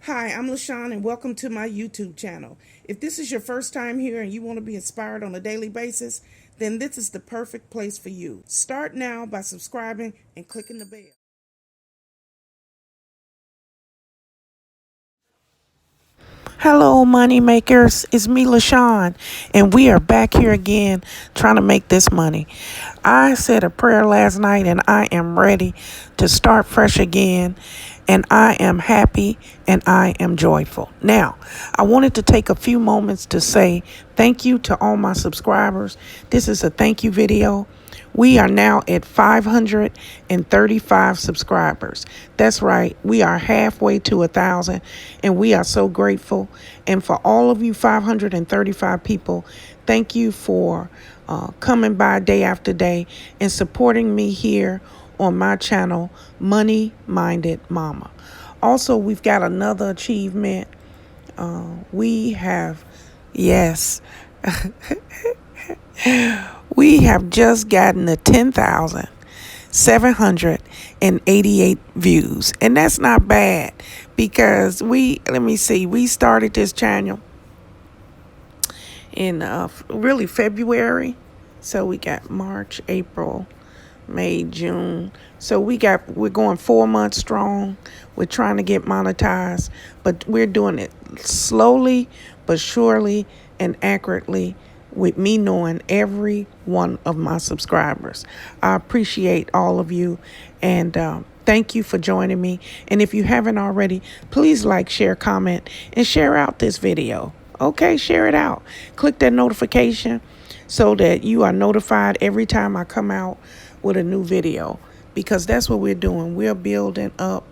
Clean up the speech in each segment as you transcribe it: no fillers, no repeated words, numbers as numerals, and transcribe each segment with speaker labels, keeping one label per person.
Speaker 1: Hi, I'm LaShawn and welcome to my YouTube channel. If this is your first time here and you want to be inspired on a daily basis, then this is the perfect place for you. Start now by subscribing and clicking the bell. Hello, money makers. It's me, LaShawn, and we are back here again trying to make this money. I said a prayer last night, and I am ready to start fresh again. And I am happy and I am joyful. Now, I wanted to take a few moments to say thank you to all my subscribers. This is a thank you video. We are now at 535 subscribers. That's right. We are halfway to 1,000, and we are so grateful. And for all of you 535 people, thank you for coming by day after day and supporting me here on my channel, Money Minded Mama. Also, we've got another achievement. We have, yes, we have just gotten to 10,788 views. And that's not bad because we started this channel in really February. So we got March, April, May, June. So we're going 4 months strong. We're trying to get monetized, but we're doing it slowly but surely and accurately with me knowing every one of my subscribers. I appreciate all of you and thank you for joining me. And if you haven't already, please like, share, comment, and share out this video. Okay, share it out. Click that notification so that you are notified every time I come out with a new video, because that's what we're doing. We're building up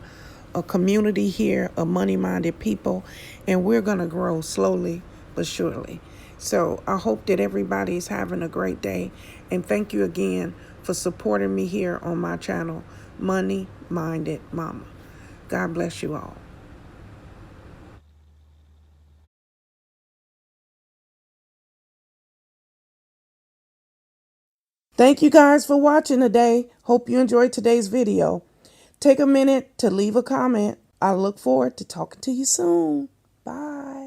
Speaker 1: a community here of money-minded people, and we're going to grow slowly but surely. So I hope that everybody's having a great day, and thank you again for supporting me here on my channel, Money Minded Mama. God bless you all. Thank you guys for watching today. Hope you enjoyed today's video. Take a minute to leave a comment. I look forward to talking to you soon. Bye.